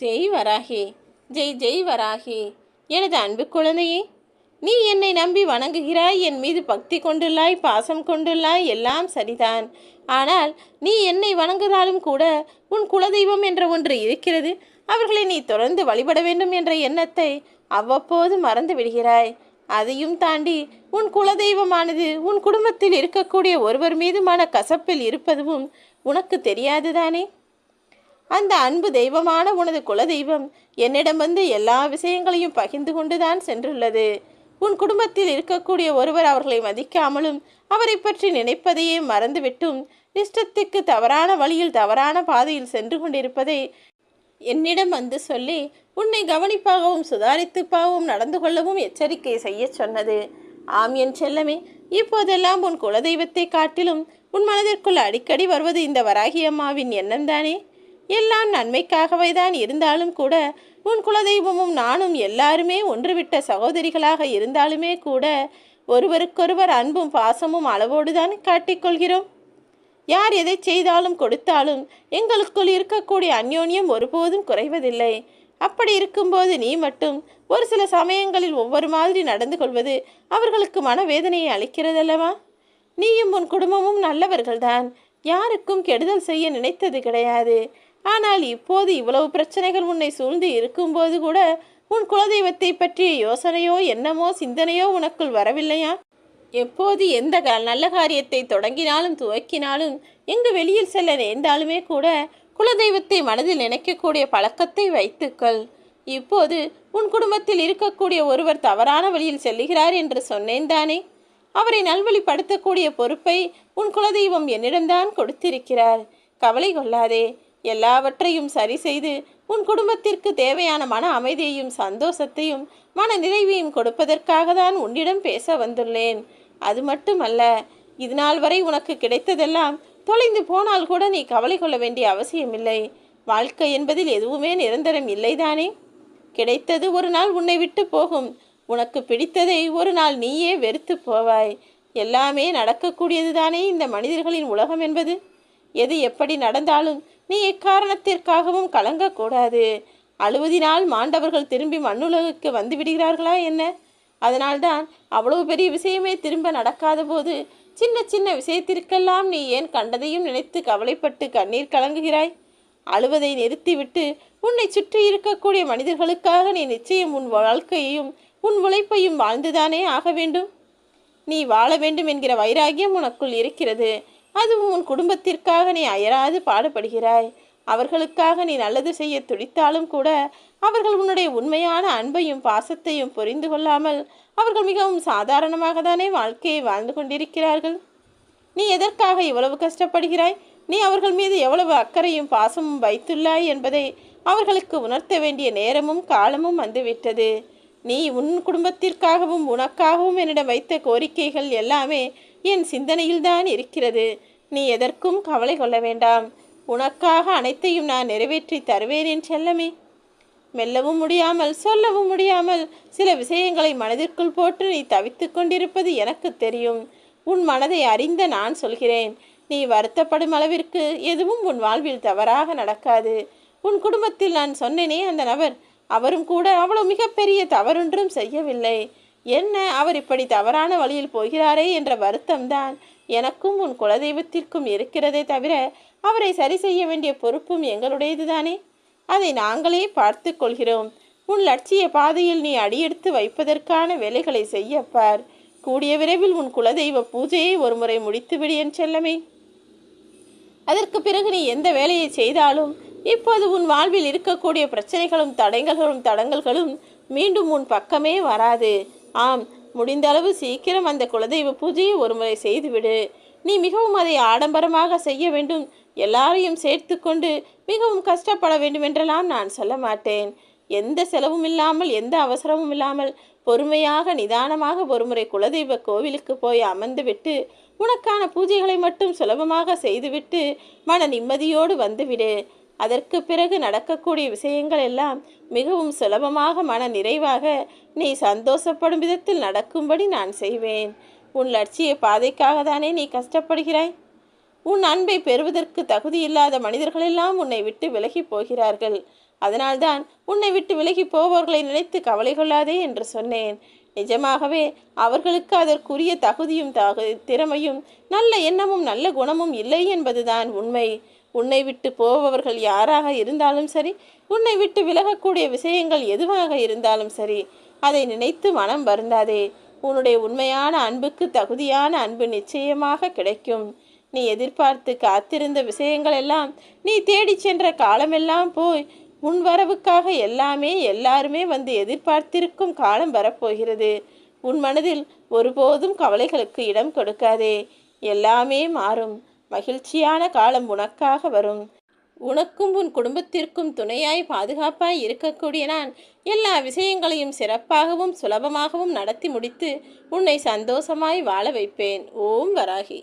ஜெய் வராகி, ஜெய் ஜெய் வராகி. எனது அன்பு குழந்தையே, நீ என்னை நம்பி வணங்குகிறாய், என் மீது பக்தி கொண்டுள்ளாய், பாசம் கொண்டுள்ளாய், எல்லாம் சரிதான். ஆனால் நீ என்னை வணங்குகிறாலும் கூட உன் குலதெய்வம் என்ற ஒன்று இருக்கிறது. அவர்களை நீ தொடர்ந்து வழிபட வேண்டும் என்ற எண்ணத்தை அவ்வப்போது மறந்து விடுகிறாய். அதையும் தாண்டி உன் குலதெய்வமானது உன் குடும்பத்தில் இருக்கக்கூடிய ஒருவர் மீது மன கசப்பில் இருப்பதும் உனக்கு தெரியாதுதானே? அந்த அன்பு தெய்வமான உனது குலதெய்வம் என்னிடம் வந்து எல்லா விஷயங்களையும் பகிர்ந்து கொண்டுதான் சென்றுள்ளது. உன் குடும்பத்தில் இருக்கக்கூடிய ஒருவர் அவர்களை மதிக்காமலும் அவரை பற்றி நினைப்பதையே மறந்துவிட்டும் இஷ்டத்துக்கு தவறான வழியில் தவறான பாதையில் சென்று கொண்டிருப்பதை என்னிடம் வந்து சொல்லி உன்னை கவனிப்பாகவும் சுதாரித்துப்பாகவும் நடந்து கொள்ளவும் எச்சரிக்கை செய்ய சொன்னது. ஆம் என் செல்லமே, இப்போதெல்லாம் உன் குலதெய்வத்தை காட்டிலும் உன் மனதிற்குள் அடிக்கடி வருவது இந்த வராகி அம்மாவின் எண்ணம்தானே? எல்லாம் நன்மைக்காகவே தான் இருந்தாலும் கூட உன் குலதெய்வமும் நானும் எல்லாருமே ஒன்றுவிட்ட சகோதரிகளாக இருந்தாலுமே கூட ஒருவருக்கொருவர் அன்பும் பாசமும் அளவோடு தான் காட்டிக்கொள்கிறோம். யார் எதை செய்தாலும் கொடுத்தாலும் எங்களுக்குள் இருக்கக்கூடிய அந்யோன்யம் ஒருபோதும் குறைவதில்லை. அப்படி இருக்கும்போது நீ மட்டும் ஒரு சில சமயங்களில் ஒவ்வொரு மாதிரி நடந்து கொள்வது அவர்களுக்கு மனவேதனையை அளிக்கிறதல்லவா? நீயும் உன் குடும்பமும் நல்லவர்கள்தான், யாருக்கும் கெடுதல் செய்ய நினைத்தது கிடையாது. ஆனால் இப்போது இவ்வளவு பிரச்சனைகள் உன்னை சூழ்ந்து இருக்கும்போது கூட உன் குலதெய்வத்தை பற்றிய யோசனையோ எண்ணமோ சிந்தனையோ உனக்குள் வரவில்லையா? எப்போது எந்த நல்ல காரியத்தை தொடங்கினாலும் துவக்கினாலும் எங்கு வெளியில் செல்ல நேர்ந்தாலுமே கூட குலதெய்வத்தை மனதில் நினைக்கக்கூடிய பழக்கத்தை வைத்துக்கள். இப்போது உன் குடும்பத்தில் இருக்கக்கூடிய ஒருவர் தவறான வழியில் செல்லுகிறார் என்று சொன்னேன் தானே? அவரை நல்வழிப்படுத்தக்கூடிய பொறுப்பை உன் குலதெய்வம் என்னிடம்தான் கொடுத்திருக்கிறார். கவலை கொள்ளாதே. எல்லாவற்றையும் சரி செய்து உன் குடும்பத்திற்கு தேவையான மன அமைதியையும் சந்தோஷத்தையும் மன நிறைவையும் கொடுப்பதற்காக தான் உன்னிடம் பேச வந்துள்ளேன். அது மட்டுமல்ல, இதுநாள் வரை உனக்கு கிடைத்ததெல்லாம் தொலைந்து போனால் கூட நீ கவலை கொள்ள வேண்டிய அவசியமில்லை. வாழ்க்கை என்பதில் எதுவுமே நிரந்தரம் இல்லைதானே? கிடைத்தது ஒரு நாள் உன்னை விட்டு போகும். உனக்கு பிடித்ததை ஒரு நாள் நீயே வெறுத்து போவாய். எல்லாமே நடக்கக்கூடியது தானே இந்த மனிதர்களின் உலகம் என்பது. எது எப்படி நடந்தாலும் நீ எக்காரணத்திற்காகவும் கலங்கக்கூடாது. அழுவதினால் மாண்டவர்கள் திரும்பி மண்ணுலகுக்கு வந்து விடுகிறார்களா என்ன? அதனால்தான் அவ்வளவு பெரிய விஷயமே திரும்ப நடக்காத போது சின்ன சின்ன விஷயத்திற்கெல்லாம் நீ ஏன் கண்டதையும் நினைத்து கவலைப்பட்டு கண்ணீர் கலங்குகிறாய்? அழுவதை நிறுத்திவிட்டு உன்னை சுற்றி இருக்கக்கூடிய மனிதர்களுக்காக நீ நிச்சயம் உன் வாழ்க்கையையும் உன் உழைப்பையும் வாழ்ந்துதானே ஆக வேண்டும். நீ வாழ வேண்டும் என்கிற வைராகியம் உனக்குள் இருக்கிறது. அதுவும் உன் குடும்பத்திற்காக நீ அயராது பாடுபடுகிறாய். அவர்களுக்காக நீ நல்லது செய்ய துடித்தாலும் கூட அவர்கள் உன்னுடைய உண்மையான அன்பையும் பாசத்தையும் புரிந்து கொள்ளாமல் அவர்கள் மிகவும் சாதாரணமாக தானே வாழ்க்கையை வாழ்ந்து கொண்டிருக்கிறார்கள். நீ எதற்காக இவ்வளவு கஷ்டப்படுகிறாய்? நீ அவர்கள் மீது எவ்வளவு அக்கறையும் பாசமும் வைத்துள்ளாய் என்பதை அவர்களுக்கு உணர்த்த வேண்டிய நேரமும் காலமும் வந்துவிட்டது. நீ உன் குடும்பத்திற்காகவும் உனக்காகவும் என்னிடம் வைத்த கோரிக்கைகள் எல்லாமே என் சிந்தனையில்தான் இருக்கிறது. நீ எதற்கும் கவலை கொள்ள வேண்டாம். உனக்காக அனைத்தையும் நான் நிறைவேற்றி தருவேன் என் செல்லமே. மெல்லவும் முடியாமல் சொல்லவும் முடியாமல் சில விஷயங்களை மனதிற்குள் போட்டு நீ தவித்து கொண்டிருப்பது எனக்கு தெரியும். உன் மனதை அறிந்த நான் சொல்கிறேன். நீ வருத்தப்படும் அளவிற்கு எதுவும் உன் வாழ்வில் தவறாக நடக்காது. உன் குடும்பத்தில் நான் சொன்னேனே அந்த நபர், அவரும் கூட அவ்வளவு மிகப்பெரிய தவறொன்றும் செய்யவில்லை. என்ன, அவர் இப்படி தவறான வழியில் போகிறாரே என்ற வருத்தம்தான் எனக்கும் உன் குலதெய்வத்திற்கும் இருக்கிறதே தவிர அவரை சரி செய்ய வேண்டிய பொறுப்பும் எங்களுடையது தானே. அதை நாங்களே பார்த்து கொள்கிறோம். உன் லட்சிய பாதையில் நீ அடியெடுத்து வைப்பதற்கான வேலைகளை செய்யப்பார். கூடிய விரைவில் உன் குலதெய்வ பூஜையை ஒரு முறை முடித்துவிடு என் செல்லமே. அதற்கு பிறகு நீ எந்த வேலையை செய்தாலும் இப்போது உன் வாழ்வில் இருக்கக்கூடிய பிரச்சனைகளும் தடங்கல்களும் மீண்டும் உன் பக்கமே வராது. ஆம், முடிந்த அளவு சீக்கிரம் அந்த குலதெய்வ பூஜையை ஒரு முறை செய்துவிடு. நீ மிகவும் அதை ஆடம்பரமாக செய்ய வேண்டும், எல்லாரையும் சேர்த்து கொண்டு மிகவும் கஷ்டப்பட வேண்டும் என்றெல்லாம் நான் சொல்ல மாட்டேன். எந்த செலவும் இல்லாமல் எந்த அவசரமும் இல்லாமல் பொறுமையாக நிதானமாக ஒருமுறை குலதெய்வ கோவிலுக்கு போய் அமர்ந்து விட்டு உனக்கான பூஜைகளை மட்டும் சுலபமாக செய்துவிட்டு மன நிம்மதியோடு வந்துவிடு. அதற்கு பிறகு நடக்கக்கூடிய விஷயங்கள் எல்லாம் மிகவும் சுலபமாக மன நிறைவாக நீ சந்தோஷப்படும் விதத்தில் நடக்கும்படி நான் செய்வேன். உன் லட்சிய பாதைக்காக தானே நீ கஷ்டப்படுகிறாய். உன் அன்பை பெறுவதற்கு தகுதியில்லாத மனிதர்களெல்லாம் உன்னை விட்டு விலகி போகிறார்கள். அதனால்தான் உன்னை விட்டு விலகி போபவர்களை நினைத்து கவலை கொள்ளாதே என்று சொன்னேன். நிஜமாகவே அவர்களுக்கு அதற்குரிய தகுதியும் திறமையும் நல்ல எண்ணமும் நல்ல குணமும் இல்லை என்பதுதான் உண்மை. உன்னை விட்டு போபவர்கள் யாராக இருந்தாலும் சரி, உன்னை விட்டு விலகக்கூடிய விஷயங்கள் எதுவாக இருந்தாலும் சரி, அதை நினைத்து மனம் வருந்தாதே. உன்னுடைய உண்மையான அன்புக்கு தகுதியான அன்பு நிச்சயமாக கிடைக்கும். நீ எதிர்பார்த்து காத்திருந்த விஷயங்கள் எல்லாம், நீ தேடி சென்ற காலமெல்லாம் போய் உன் வரவுக்காக எல்லாருமே வந்து எதிர்பார்த்திருக்கும் காலம் வரப்போகிறது. உன் மனதில் ஒருபோதும் கவலைகளுக்கு இடம் கொடுக்காதே. எல்லாமே மாறும். மகிழ்ச்சியான காலம் உனக்காக வரும். உனக்கும் உன் குடும்பத்திற்கும் துணையாய் பாதுகாப்பாய் இருக்கக்கூடிய நான் எல்லா விஷயங்களையும் சிறப்பாகவும் சுலபமாகவும் நடத்தி முடித்து உன்னை சந்தோஷமாய் வாழ வைப்பேன். ஓம் வராகி.